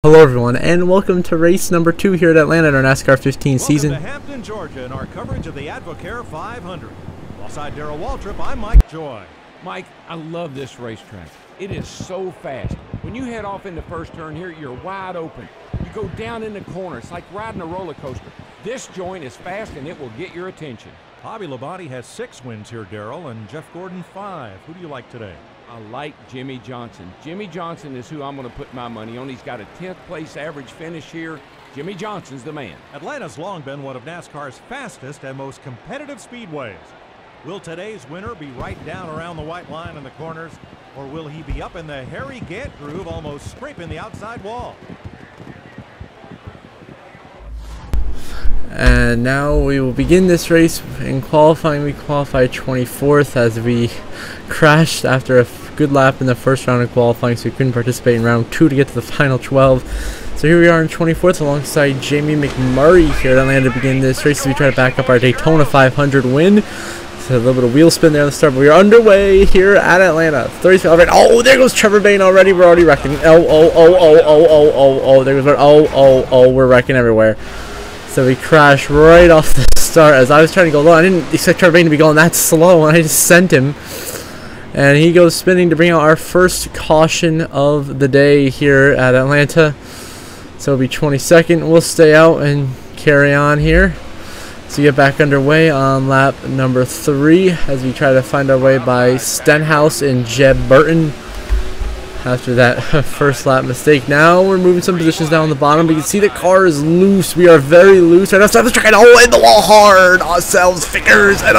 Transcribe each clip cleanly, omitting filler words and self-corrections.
Hello everyone, and welcome to race number 2 here at Atlanta in our NASCAR 15 season. Welcome to Hampton, Georgia, in our coverage of the Advocare 500. Alongside Darrell Waltrip, I'm Mike Joy. Mike, I love this racetrack. It is so fast. When you head off in the first turn here, you're wide open. You go down in the corner. It's like riding a roller coaster. This joint is fast, and it will get your attention. Bobby Labonte has 6 wins here, Darrell, and Jeff Gordon 5. Who do you like today? I like Jimmy Johnson. Jimmy Johnson is who I'm going to put my money on. He's got a 10th place average finish here. Jimmy Johnson's the man. Atlanta's long been one of NASCAR's fastest and most competitive speedways. Will today's winner be right down around the white line in the corners, or will he be up in the Harry Gant groove, almost scraping the outside wall? And now we will begin this race. In qualifying, we qualified 24th as we crashed after a good lap in the first round of qualifying, so we couldn't participate in round 2 to get to the final 12. So here we are in 24th alongside Jamie McMurray here at Atlanta to begin this race as we try to back up our Daytona 500 win. So a little bit of wheel spin there on the start, but we are underway here at Atlanta. 30th, oh, there goes Trevor Bayne already. We're already wrecking. Oh, there goes. Oh, we're wrecking everywhere. So we crashed right off the start as I was trying to go low. I didn't expect Trevor Bayne to be going that slow, and I just sent him. And he goes spinning to bring out our first caution of the day here at Atlanta. So it'll be 22nd. We'll stay out and carry on here. So get back underway on lap number 3 as we try to find our way by Stenhouse and Jeb Burton. After that first lap mistake, now we're moving some positions down on the bottom. We can see the car is loose. We are very loose right outside the track. And in the wall hard. Ourselves fingers. And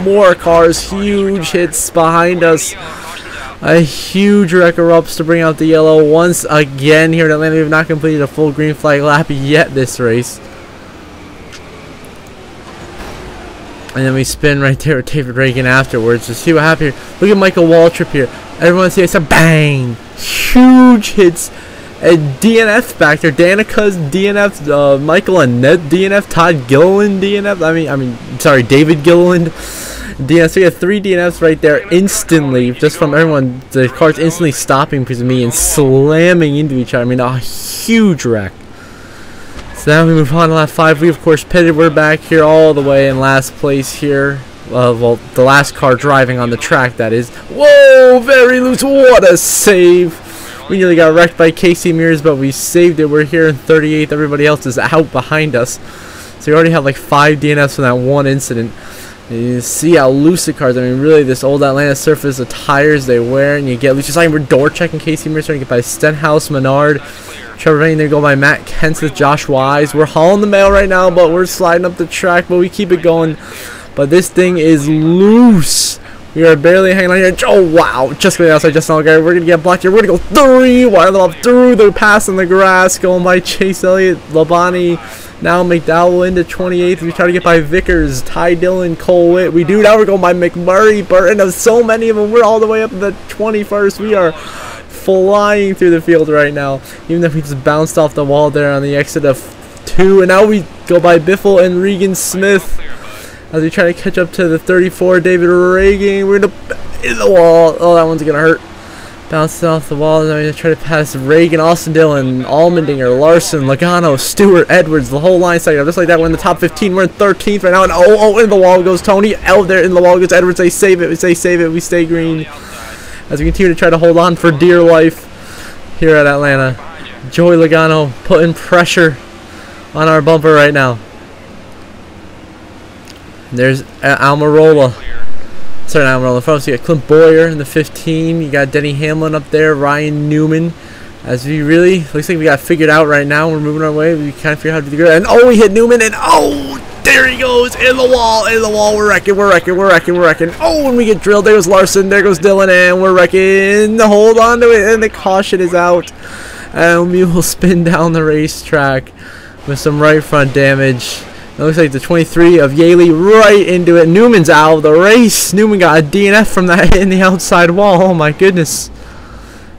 more cars. Huge hits behind us. A huge wreck erupts to bring out the yellow once again here at Atlanta. We have not completed a full green flag lap yet this race. And then we spin right there with David Reagan afterwards to see what happened here. Look at Michael Waltrip here. Everyone see, I said bang! Huge hits. A DNF back there. Danica's DNF. Michael and Ned DNF. Todd Gilliland DNF. Sorry, David Gilliland DNF. So we had 3 DNFs right there instantly, just from everyone. The cars instantly stopping because of me and slamming into each other. I mean, a huge wreck. So now we move on to lap 5. We of course pitted. We're back here all the way in last place here. Well, the last car driving on the track, that is. Whoa, very loose. What a save. We nearly got wrecked by Casey Mears, but we saved it. We're here in 38th. Everybody else is out behind us. So we already have like 5 DNFs from that one incident. And you see how loose the cars. I mean, really, this old Atlanta surface, the tires they wear, and you get loose. Just like we're door checking Casey Mears, trying to get by Stenhouse, Menard, Trevor Bayne. They go by Matt Kenseth, Josh Wise. We're hauling the mail right now, but we're sliding up the track, but we keep it going. But this thing is loose. We are barely hanging on here. Oh, wow. Just going outside, just now, guys. We're going to get blocked here. We're going to go 3 wide of them off through the pass in the grass. Going by Chase Elliott, Labonte. Now McDowell into 28th. We try to get by Vickers, Ty Dillon, Cole Witt. We do. Now we're going by McMurray, Burton. There's so many of them. We're all the way up to the 21st. We are flying through the field right now. Even though we just bounced off the wall there on the exit of 2. And now we go by Biffle and Regan Smith. As we try to catch up to the 34, David Reagan. We're in the wall. Oh, that one's going to hurt. Bounced off the wall. And then we try to pass Reagan, Austin Dillon, Allmendinger, Larson, Logano, Stewart, Edwards. The whole line started up just like that. We're in the top 15. We're in 13th right now. And in the wall goes Tony. There in the wall goes Edwards. They save it. We say save it. We stay green. As we continue to try to hold on for dear life here at Atlanta. Joey Logano putting pressure on our bumper right now. There's Almirola. Sorry, not Almirola. Front, so you got Clint Boyer in the 15. You got Denny Hamlin up there. Ryan Newman. As we really, looks like we got figured out right now. We're moving our way. We kind of figure out how to do it. And we hit Newman. And there he goes. In the wall. We're wrecking. And we get drilled. There goes Larson. There goes Dillon. And we're wrecking. Hold on to it. And the caution is out. And we will spin down the racetrack with some right front damage. It looks like the 23 of Yaley right into it. Newman's out of the race. Newman got a DNF from that hit in the outside wall. Oh my goodness.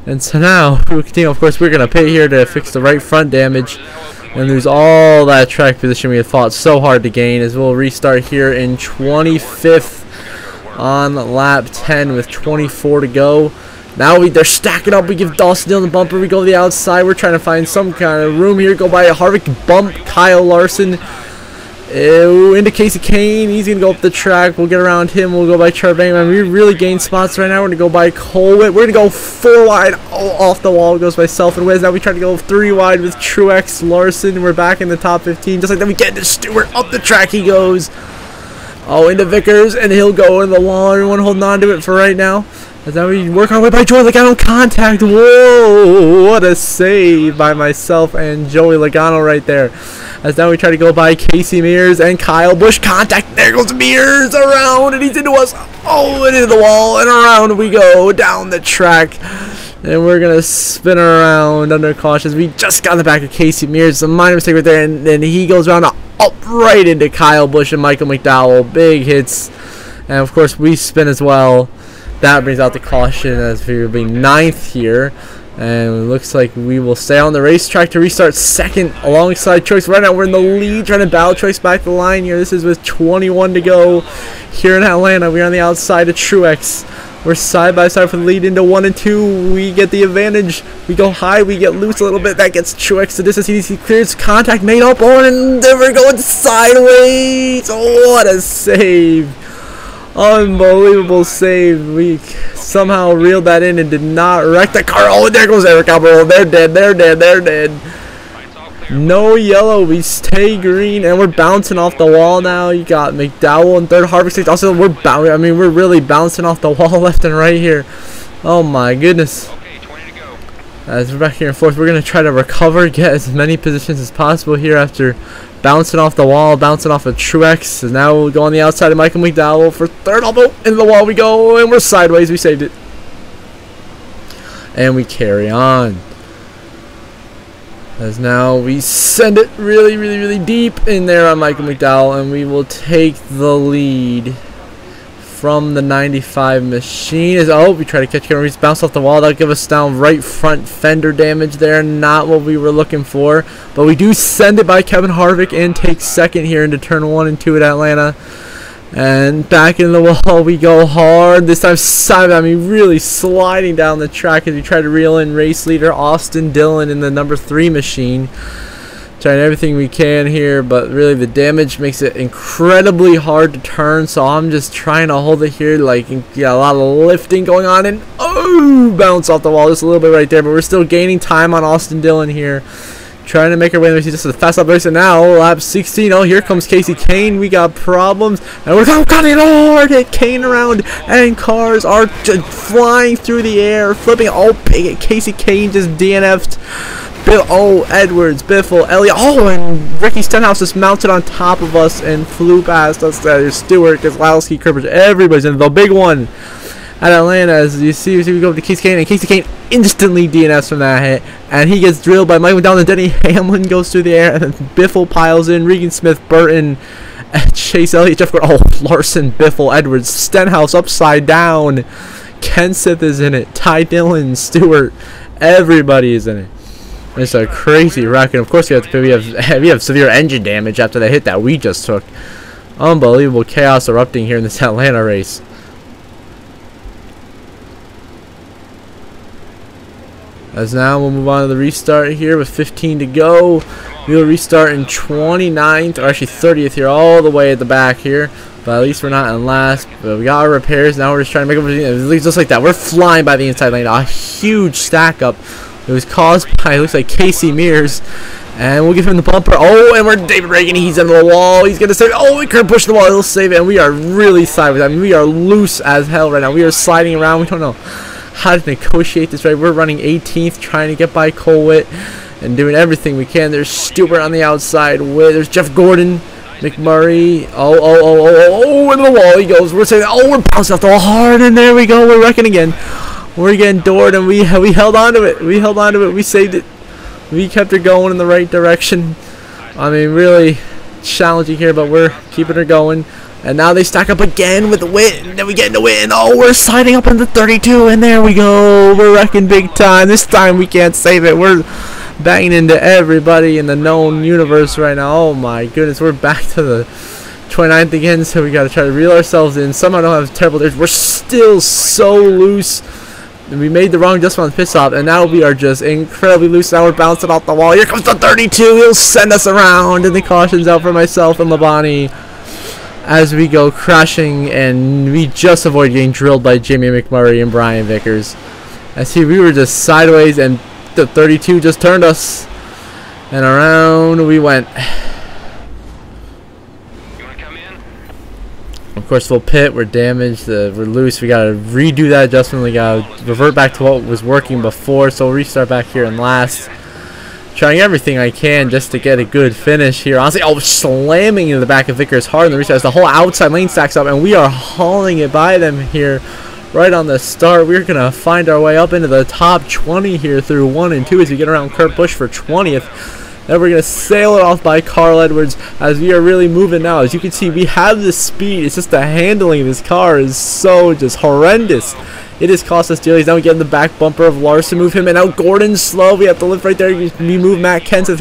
And so now we'll continue. Of course, we're going to pay here to fix the right front damage and lose all that track position we had fought so hard to gain, as we'll restart here in 25th on lap 10 with 24 to go. Now they're stacking up. We give Dawson Dillon the bumper. We go to the outside. We're trying to find some kind of room here. Go by Harvick, bump Kyle Larson. Into Casey Kane. He's going to go up the track. We'll get around him. We'll go by Charvang. I mean, we really gained spots right now. We're going to go by Colwitt. We're going to go 4 wide. Oh, off the wall goes by Self and Wiz. Now we try to go 3 wide with Truex, Larson. We're back in the top 15. Just like that, we get into Stewart. Up the track he goes. Oh, into Vickers. And he'll go in the wall. Everyone holding on to it for right now. As now we work our way by Joey Logano. Contact. Whoa. What a save by myself and Joey Logano right there. As now we try to go by Casey Mears and Kyle Busch. Contact. There goes Mears around, and he's into us. Oh, and into the wall, and around we go down the track. And we're going to spin around under caution. We just got in the back of Casey Mears. A minor mistake right there, and then he goes around up right into Kyle Busch and Michael McDowell. Big hits. And, of course, we spin as well. That brings out the caution as we will be 9th here. And it looks like we will stay on the racetrack to restart 2nd alongside Choice. Right now we're in the lead, trying to battle Choice back the line here. This is with 21 to go here in Atlanta. We're on the outside of Truex. We're side by side for the lead into 1 and 2. We get the advantage. We go high, we get loose a little bit. That gets Truex to distance. He clears contact made up on, and then we're going sideways. Oh, what a save. Unbelievable save. We somehow reeled that in and did not wreck the car. Oh, there goes Eric Almirola. They're dead. They're dead. They're dead. No yellow. We stay green, and we're bouncing off the wall now. You got McDowell in 3rd. Harvick 6th. Also, we're really bouncing off the wall left and right here. Oh my goodness. As we're back here in 4th, we're going to try to recover, get as many positions as possible here after bouncing off the wall, bouncing off of Truex. And now we'll go on the outside of Michael McDowell for 3rd. Although into the wall we go, and we're sideways. We saved it. And we carry on. As now we send it really, really, really deep in there on Michael McDowell, and we will take the lead from the 95 machine. We try to catch Cameron Reese, bounce off the wall. That'll give us down right front fender damage there. Not what we were looking for, but we do send it by Kevin Harvick and take 2nd here into turn 1 and 2 at Atlanta. And back in the wall we go hard. This time, really sliding down the track as we try to reel in race leader Austin Dillon in the number 3 machine. Trying everything we can here, but really the damage makes it incredibly hard to turn, so I'm just trying to hold it here. Like, yeah, a lot of lifting going on, and bounce off the wall just a little bit right there, but we're still gaining time on Austin Dillon here, trying to make our way in the race. Just a fast up race, and now lap 16. Oh, here comes Casey Kane. We got problems, and we're cutting hard. Hit Kane around, and cars are just flying through the air, flipping. Oh, Casey Kane just DNF'd. Edwards, Biffle, Elliott. Oh, and Ricky Stenhouse just mounted on top of us and flew past us. There's Stewart, Kozlowski, Kerbridge. Everybody's in the big one at Atlanta. As you see, we go up to Casey Kane, and Casey Kane instantly DNFs from that hit, and he gets drilled by Michael McDowell, and Denny Hamlin goes through the air, and then Biffle piles in. Regan Smith, Burton, Chase Elliott, Jeff Gordon. Oh, Larson, Biffle, Edwards, Stenhouse upside down. Kenseth is in it. Ty Dillon, Stewart. Everybody is in it. It's a crazy wreck, and of course we have severe engine damage after the hit that we just took. Unbelievable chaos erupting here in this Atlanta race. As now we'll move on to the restart here with 15 to go. We'll restart in 29th, or actually 30th here, all the way at the back here. But at least we're not in last. But we got our repairs. Now we're just trying to make up everything. Just like that. We're flying by the inside lane. A huge stack up. It was caused by, it looks like, Casey Mears. And we'll give him the bumper. Oh, and we're David Reagan. He's in the wall. He's going to save it. Oh, we couldn't push the wall. He'll save it. And we are really sideways. I mean, we are loose as hell right now. We are sliding around. We don't know how to negotiate this right. We're running 18th, trying to get by Colwitt and doing everything we can. There's Stewart on the outside. There's Jeff Gordon, McMurray. Oh, into the wall he goes. We're saying, oh, we're bouncing off the wall hard, and there we go. We're wrecking again. We're getting doored, and we held on to it. We held on to it. We saved it. We kept her going in the right direction. I mean, really challenging here, but we're keeping her going. And now they stack up again with the win. Then we get in the win. Oh, we're sliding up into 32, and there we go. We're wrecking big time. This time we can't save it. We're banging into everybody in the known universe right now. Oh my goodness, we're back to the 29th again, so we got to try to reel ourselves in. Somehow don't have terrible days. We're still so loose. we made the wrong adjustment on the pit stop, and now we are just incredibly loose. Now we're bouncing off the wall. Here comes the 32. He'll send us around, and the caution's out for myself and Labonte as we go crashing, and we just avoid getting drilled by Jimmy McMurray and Brian Vickers. I see we were just sideways, and the 32 just turned us, and around we went. Of course, full pit. We're damaged. We're loose. We gotta redo that adjustment. We gotta revert back to what was working before. So we'll restart back here in last. Trying everything I can just to get a good finish here. Honestly, slamming into the back of Vickers hard in the restart. The whole outside lane stacks up, and we are hauling it by them here right on the start. We're gonna find our way up into the top 20 here through 1 and 2 as we get around Kurt Busch for 20th. Then we're going to sail it off by Carl Edwards as we are really moving now. As you can see, we have the speed. It's just the handling of this car is so just horrendous. It has cost us dearly. Now we get in the back bumper of Larson, move him, and now Gordon's slow. We have to lift right there. We move Matt Kenseth,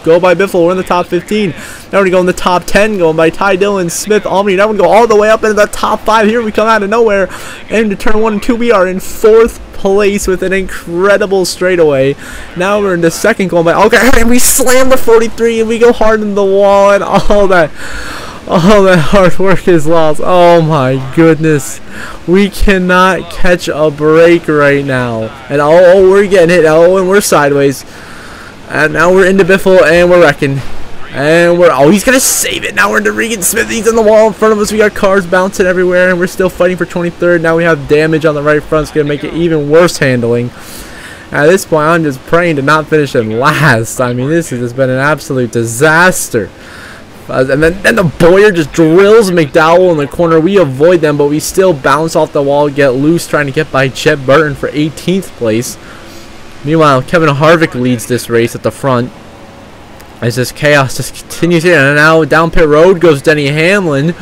go by Biffle. We're in the top 15. Now we're going to go in the top 10, going by Ty Dillon, Smith, Albany. Now we're going to go all the way up into the top 5. Here we come out of nowhere. And to turn 1 and 2, we are in 4th place with an incredible straightaway. Now we're in the second, going by and we slam the 43, and we go hard in the wall, and all that hard work is lost. Oh my goodness, we cannot catch a break right now, and we're getting hit. And we're sideways, and now we're into Biffle, and we're wrecking. And he's gonna save it. Now we're into Regan Smith. He's in the wall in front of us. We got cars bouncing everywhere, and we're still fighting for 23rd. Now we have damage on the right front. It's gonna make it even worse handling. At this point, I'm just praying to not finish in last. I mean, this has just been an absolute disaster. And then the Boyer just drills McDowell in the corner. We avoid them, but we still bounce off the wall, get loose, trying to get by Chet Burton for 18th place. Meanwhile, Kevin Harvick leads this race at the front. As this chaos just continues here, and now down pit road goes Denny Hamlin,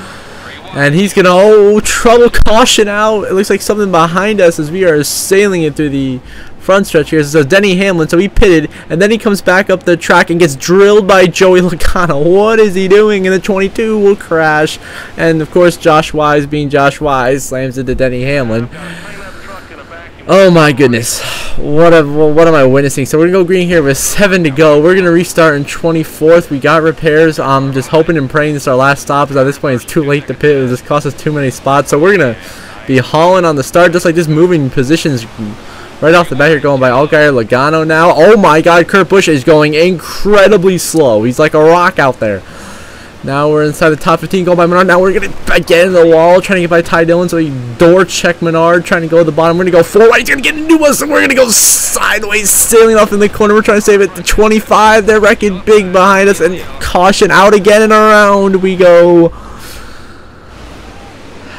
and he's gonna trouble caution out. It looks like something behind us as we are sailing it through the front stretch here. So Denny Hamlin, so he pitted, and then he comes back up the track and gets drilled by Joey Logano. What is he doing? And the 22 will crash, and of course Josh Wise, being Josh Wise, slams into Denny Hamlin. Oh my goodness, what am I witnessing? So we're gonna go green here with 7 to go. We're gonna restart in 24th. We got repairs. I'm just hoping and praying this is our last stop, because at this point it's too late to pit. It just cost us too many spots. So we're gonna be hauling on the start, just like this, moving positions right off the bat here, going by Allgaier Logano now. Oh my God, Kurt Busch is going incredibly slow. He's like a rock out there. Now we're inside the top 15, going by Menard. Now we're going to get in the wall, trying to get by Ty Dillon, so he door check Menard, trying to go to the bottom. We're going to go forward. He's going to get into us, and we're going to go sideways, sailing off in the corner. We're trying to save it to 25. They're wrecking big behind us, and caution out again, and around we go.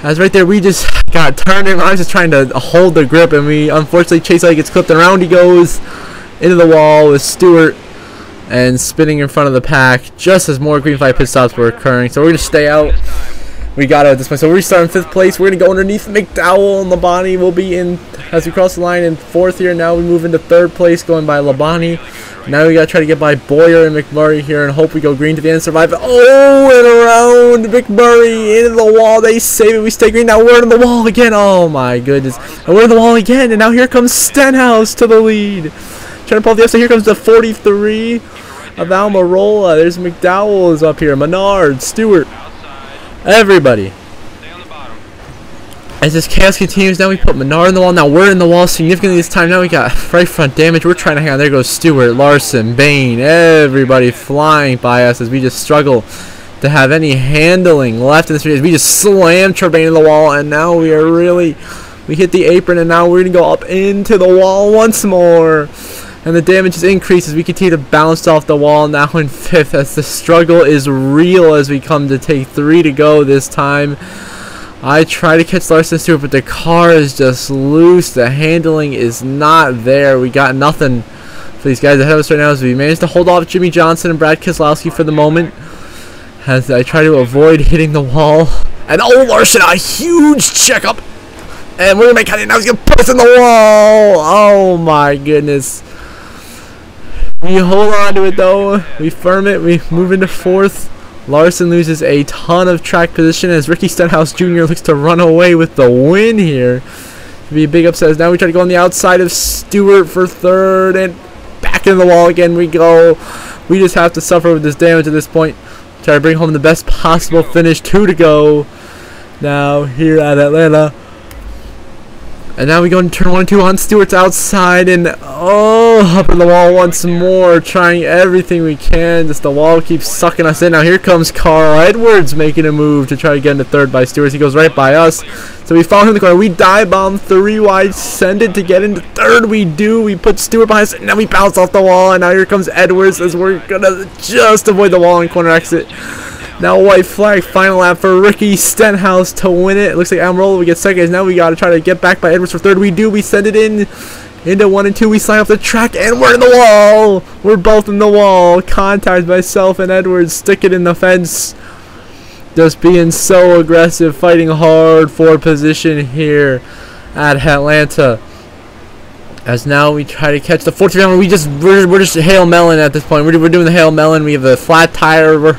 As right there, we just got turned in. I was just trying to hold the grip, and we unfortunately, Chase Elliott gets clipped, and around he goes into the wall with Stewart, and spinning in front of the pack just as more green flag pit stops were occurring. So we're going to stay out. We got out at this point. So we're restarting 5th place. We're going to go underneath McDowell, and Labonte will be in as we cross the line in 4th here. Now we move into 3rd place, going by Labonte. Now we got to try to get by Boyer and McMurray here and hope we go green to the end and survive. Oh, and around McMurray into the wall. They save it. We stay green. Now we're in the wall again. Oh my goodness. And we're in the wall again. And now here comes Stenhouse to the lead. Trying to pull the extra. Here comes the 43 of Almirola. There's McDowell is up here. Menard, Stewart, everybody. As this chaos continues, now we put Menard in the wall. Now we're in the wall significantly this time. Now we got right front damage. We're trying to hang on. There goes Stewart, Larson, Bain, everybody flying by us as we just struggle to have any handling left in this race. We just slam Turbain in the wall, and now we hit the apron, and now we're going to go up into the wall once more. And the damage is increased as we continue to bounce off the wall, now in 5th, as the struggle is real as we come to take 3 to go this time. I try to catch Larson Stewart, but the car is just loose. The handling is not there. We got nothing for these guys ahead of us right now as we managed to hold off Jimmy Johnson and Brad Keselowski for the moment as I try to avoid hitting the wall. And Larson, a huge checkup. And we're going to make it. Now he's going to put us in the wall. Oh my goodness. We hold on to it though. We firm it. We move into 4th. Larson loses a ton of track position as Ricky Stenhouse Jr. looks to run away with the win here. Be a big upset. Now we try to go on the outside of Stewart for third, and back in the wall again we go. We just have to suffer with this damage at this point. Try to bring home the best possible finish. 2 to go now here at Atlanta. And now we go into turn 1 and 2 on Stewart's outside, and up in the wall once more, trying everything we can. Just the wall keeps sucking us in. Now here comes Carl Edwards making a move to try to get into third by Stewart. He goes right by us. So we follow him in the corner. We dive bomb 3 wide, send it to get into third. We do. We put Stewart behind us, and now we bounce off the wall. And now here comes Edwards as we're gonna just avoid the wall and corner exit. Now white flag, final lap for Ricky Stenhouse to win it. It looks like Almirola will get second. Now we got to try to get back by Edwards for third. We do. We send it into 1 and 2. We slide off the track, and we're in the wall. We're both in the wall. Contact myself and Edwards. Stick it in the fence. Just being so aggressive, fighting hard for position here at Atlanta. As now we try to catch the 14th round. We're just Hail Melon at this point. We're doing the Hail Melon. We have a flat tire.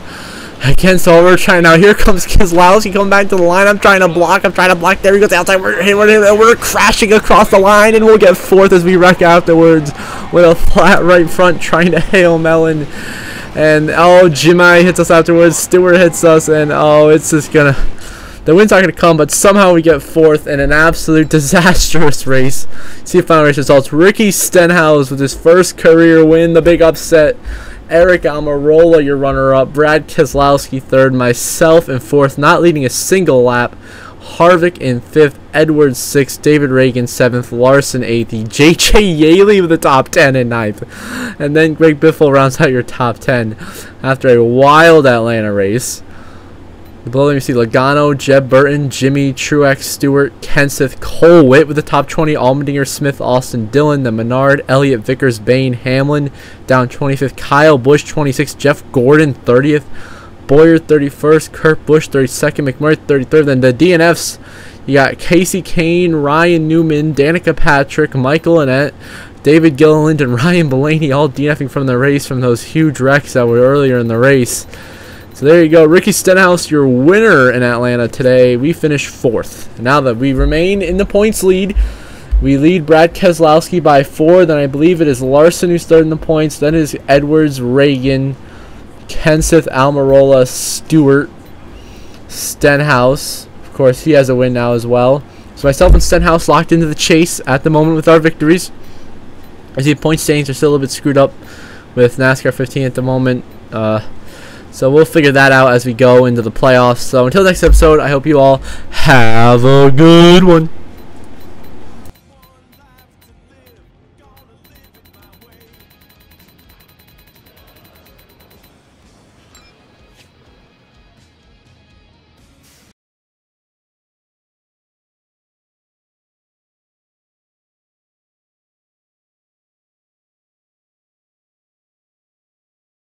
Against all we're trying now. Here comes Keselowski coming back to the line. I'm trying to block. There he goes outside. We're crashing across the line, and we'll get 4th as we wreck afterwards with a flat right front trying to Hail Melon. And Jimmy hits us afterwards. Stewart hits us, and it's just gonna. The win's not gonna come, but somehow we get 4th in an absolute disastrous race. See the final race results. Ricky Stenhouse with his first career win, the big upset. Eric Almirola, your runner-up. Brad Keselowski, 3rd. Myself in 4th, not leading a single lap. Harvick in 5th. Edwards, 6th. David Reagan, 7th. Larson, 8th. J.J. Yaley with the top 10 in 9th. And then Greg Biffle rounds out your top 10 after a wild Atlanta race. Below them you see Logano, Jeb Burton, Jimmy, Truex, Stewart, Kenseth, Cole Witt with the top 20, Allmendinger, Smith, Austin, Dillon, the Menard, Elliott, Vickers, Bain, Hamlin, down 25th, Kyle Busch, 26th, Jeff Gordon, 30th, Bowyer, 31st, Kurt Busch, 32nd, McMurray, 33rd. Then the DNFs, you got Casey Kane, Ryan Newman, Danica Patrick, Michael Annett, David Gilliland, and Ryan Blaney, all DNFing from the race from those huge wrecks that were earlier in the race. So there you go, Ricky Stenhouse, your winner in Atlanta today. We finished 4th. Now that we remain in the points lead, we lead Brad Keselowski by 4. Then I believe it is Larson who's 3rd in the points. Then is Edwards, Reagan, Kenseth, Almirola, Stewart, Stenhouse. Of course, he has a win now as well. So myself and Stenhouse locked into the chase at the moment with our victories. I see point standings are still a little bit screwed up with NASCAR 15 at the moment. So we'll figure that out as we go into the playoffs. So until next episode, I hope you all have a good one.